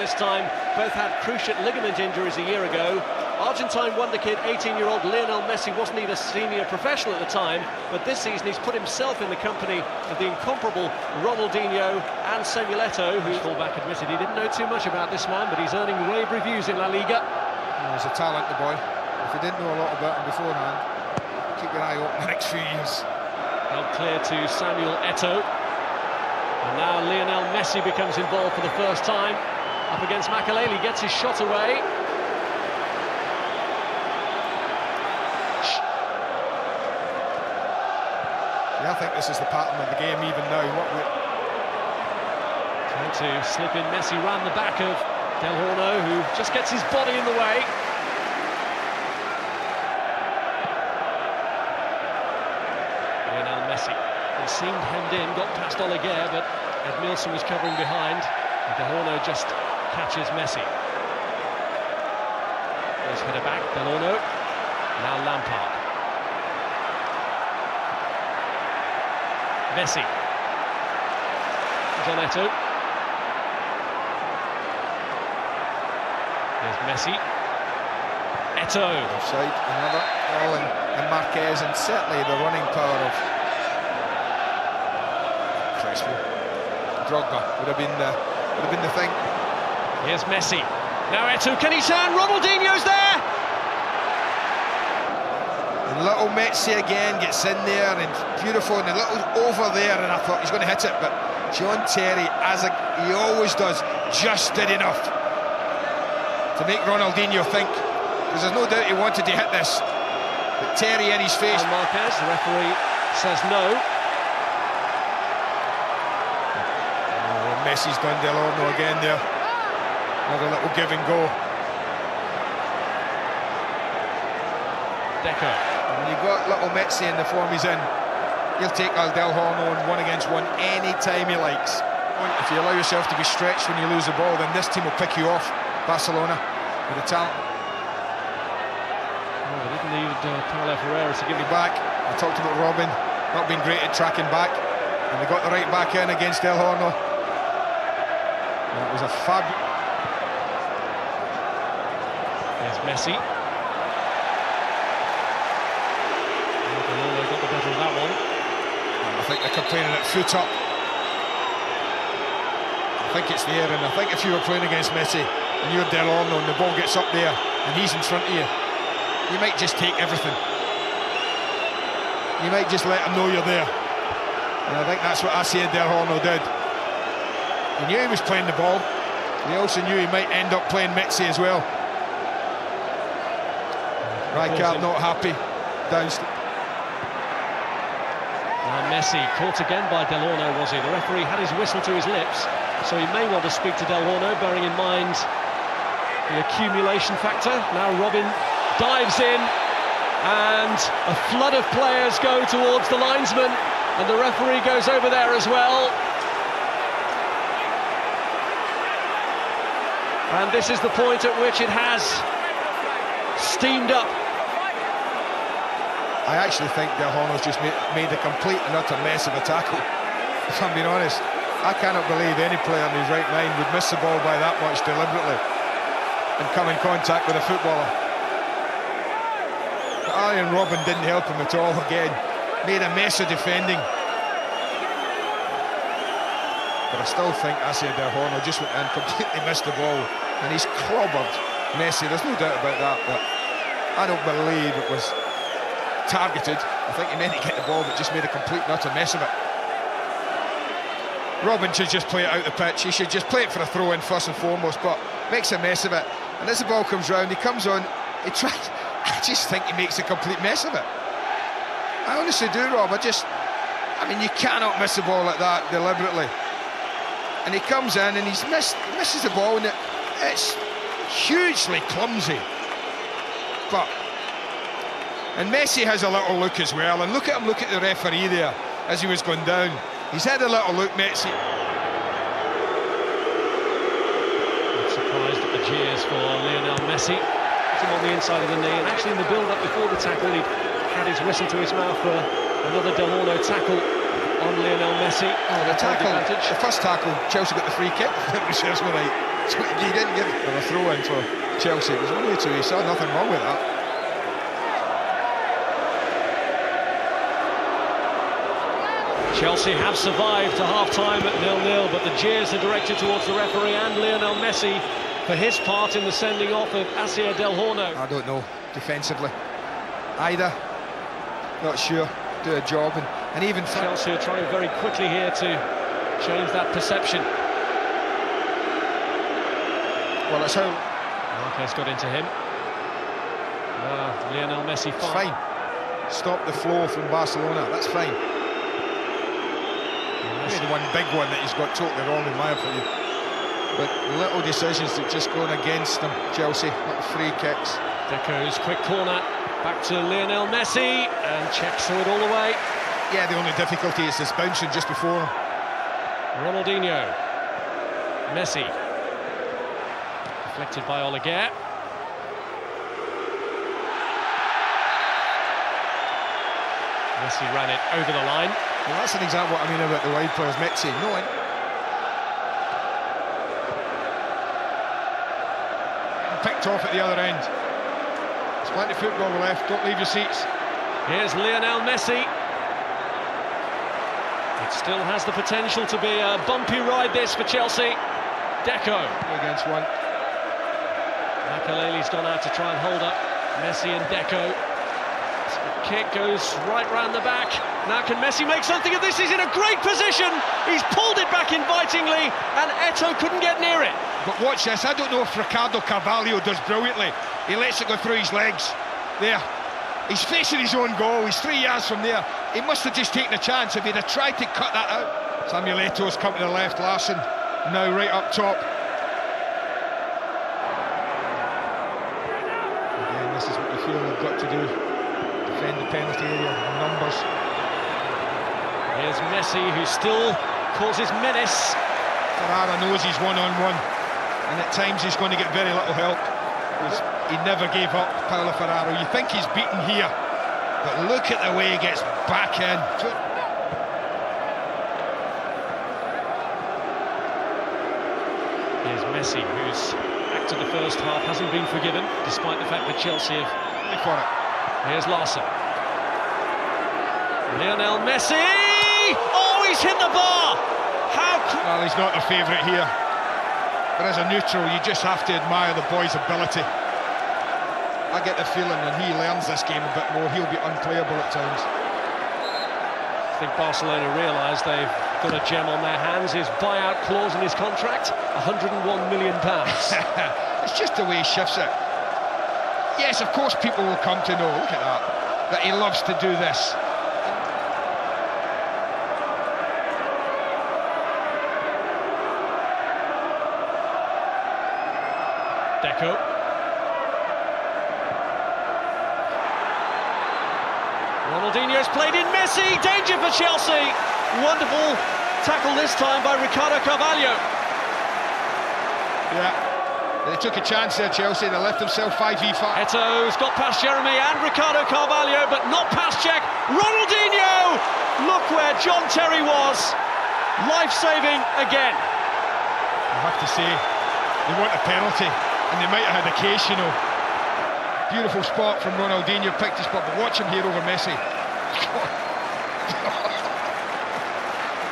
this time. Both had cruciate ligament injuries a year ago. Argentine wonder kid, 18-year-old Lionel Messi wasn't even a senior professional at the time, but this season he's put himself in the company of the incomparable Ronaldinho and Samuel Eto'o, who fullback admitted he didn't know too much about this man, but he's earning rave reviews in La Liga. He's a talent, the boy. If you didn't know a lot about him beforehand, keep your eye open the next few years. Held clear to Samuel Eto'o. And now Lionel Messi becomes involved for the first time. Up against Makelele, gets his shot away. Yeah, I think this is the pattern of the game even now. Trying to slip in Messi round the back of Del Horno, who just gets his body in the way. Lionel Messi, he seemed hemmed in, got past Oleguer, but Edmilson was covering behind. And Del Horno just catches Messi. There's header back, Del Horno. Now Lampard. Messi. John Eto'o. There's Messi. Eto'o. Offside, another. All in Marquez, and certainly the running power of Crespo. Drogba would have been the thing. Here's Messi. Now Eto'o, can he turn? Ronaldinho's there! And little Messi again gets in there, and beautiful, and a little over there, and I thought he's going to hit it, but John Terry, he always does, just did enough to make Ronaldinho think, because there's no doubt he wanted to hit this, but Terry in his face. And Marquez, the referee, says no. Oh, Messi's done Del Horno again there. Another little give and go. Deco. And when you've got little Messi in the form he's in, he'll take Del Horno on 1-against-1 any time he likes. If you allow yourself to be stretched when you lose the ball, then this team will pick you off. Barcelona, with the talent. Oh, they didn't need Paulo Ferreira to give it back. I talked about Robin not being great at tracking back, and they got the right back in against Del Horno. And it was a fabulous. There's Messi. Del Horno got the better of that one. I think they're complaining at foot up. I think it's there, and I think if you were playing against Messi and you're Del Horno and the ball gets up there and he's in front of you, you might just take everything. You might just let him know you're there. And I think that's what Asia Del Horno did. He knew he was playing the ball. He also knew he might end up playing Messi as well. Rijkaard not happy. Now Messi caught again by Del Horno, was he? The referee had his whistle to his lips, so he may want to speak to Del Horno, bearing in mind the accumulation factor. Now Robin dives in, and a flood of players go towards the linesman, and the referee goes over there as well. And this is the point at which it has steamed up. I actually think Del Horno's just made a complete and utter mess of a tackle, if I'm being honest. I cannot believe any player in his right mind would miss the ball by that much deliberately and come in contact with a footballer. But Arjen Robben didn't help him at all again. Made a mess of defending. But I still think Asia Del Horno just went in, completely missed the ball, and he's clobbered Messi, there's no doubt about that, but I don't believe it was targeted. I think he meant to get the ball, but just made a complete and utter mess of it. Robin should just play it out the pitch. He should just play it for a throw-in first and foremost, but makes a mess of it. And as the ball comes round, he comes on, he tries. I just think he makes a complete mess of it. I honestly do, Rob. I mean, you cannot miss the ball like that deliberately. And he comes in and he misses the ball, and it's hugely clumsy. And Messi has a little look as well, and look at him, look at the referee there as he was going down. He's had a little look, Messi. Not surprised at the jeers for Lionel Messi. Put him on the inside of the knee, and actually in the build-up before the tackle, he'd had his whistle to his mouth for another Del Horno tackle on Lionel Messi. Oh, the tackle, the first tackle, Chelsea got the free kick, if it serves me right. So he didn't give them a throw in for Chelsea. It was only a 2. He saw nothing wrong with that. Chelsea have survived to half-time at 0-0, but the jeers are directed towards the referee and Lionel Messi for his part in the sending off of Asier Del Horno. I don't know, defensively. Either, not sure, do a job, and even... Chelsea are trying very quickly here to change that perception. Well, that's how... Marquez got into him. Lionel Messi fine. Stop the flow from Barcelona, that's fine. Maybe one big one that he's got totally wrong in my opinion. But little decisions that just going against them, Chelsea, little free kicks. Deco's quick corner, back to Lionel Messi, and checks through it all the way. Yeah, the only difficulty is this bouncing just before him. Ronaldinho. Messi. Deflected by Oleguer. Messi ran it over the line. Well, that's an example what I mean about the wide players. Messi, knowing. Picked off at the other end. There's plenty of football left, don't leave your seats. Here's Lionel Messi. It still has the potential to be a bumpy ride, this, for Chelsea. Deco. Against one. Makelele's gone out to try and hold up Messi and Deco. The kick goes right round the back. Now can Messi make something of this? He's in a great position. He's pulled it back invitingly, and Eto'o couldn't get near it. But watch this, I don't know if Ricardo Carvalho does brilliantly. He lets it go through his legs. There. He's facing his own goal. He's 3 yards from there. He must have just taken a chance if he'd have tried to cut that out. Samuel Eto'o's come to the left. Larson now right up top. Again, this is what you feel they've got to do. Defend the penalty area, numbers. Here's Messi, who still causes menace. Ferrara knows he's one-on-one, and at times he's going to get very little help. He never gave up, Paulo Ferraro. You think he's beaten here, but look at the way he gets back in. Here's Messi, who's acted the first half, hasn't been forgiven, despite the fact that Chelsea have... For it. Here's Larson. Lionel Messi! Oh, he's hit the bar! How... Well, he's not the favourite here. But as a neutral, you just have to admire the boy's ability. I get the feeling when he learns this game a bit more, he'll be unplayable at times. I think Barcelona realise they've got a gem on their hands. His buyout clause in his contract, £101 million. It's just the way he shifts it. Yes, of course people will come to know, look at that he loves to do this. Deco. Ronaldinho's played in. Messi, danger for Chelsea. Wonderful tackle this time by Ricardo Carvalho. Yeah, they took a chance there, Chelsea. They left themselves 5v5. Eto'o's got past Jeremy and Ricardo Carvalho, but not past Jack. Ronaldinho! Look where John Terry was. Life-saving again. I have to say, they want a penalty, and they might have had a case, you know. Beautiful spot from Ronaldinho, picked his spot, but watch him here over Messi.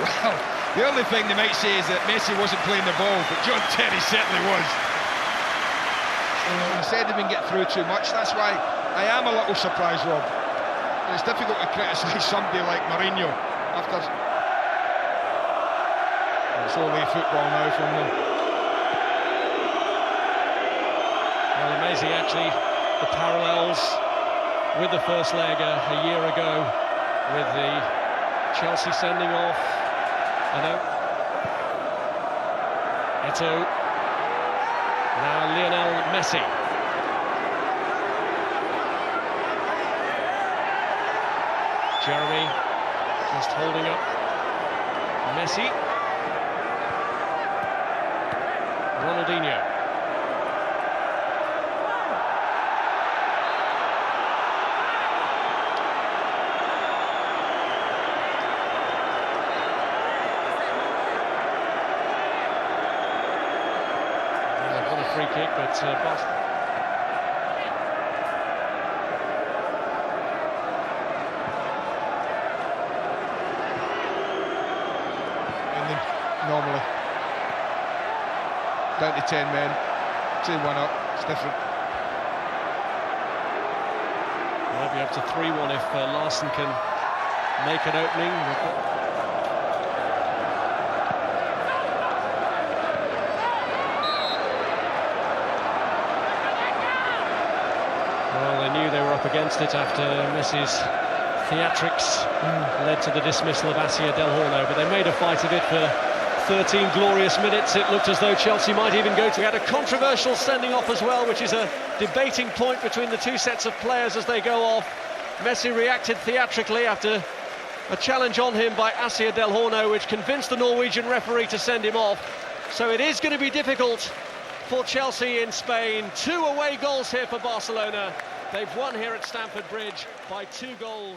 Well, the only thing they might say is that Messi wasn't playing the ball, but John Terry certainly was. He said he didn't get through too much. That's why I am a little surprised, Rob. And it's difficult to criticise somebody like Mourinho after... It's only football now from them. Well, amazing actually, the parallels with the first leg a year ago with the Chelsea sending off. Eto'o. Now Lionel Messi. Jeremy just holding up Messi. Ronaldinho. free kick, but normally down to 10 men, 2-1 up, it's different. Might be up to 3-1 if Larson can make an opening. Well, they knew they were up against it after Messi's theatrics led to the dismissal of Asia Del Horno, but they made a fight of it for 13 glorious minutes. It looked as though Chelsea might even go to... We had a controversial sending off as well, which is a debating point between the two sets of players as they go off. Messi reacted theatrically after a challenge on him by Asia Del Horno, which convinced the Norwegian referee to send him off. So it is going to be difficult for Chelsea in Spain. 2 away goals here for Barcelona. They've won here at Stamford Bridge by 2-1.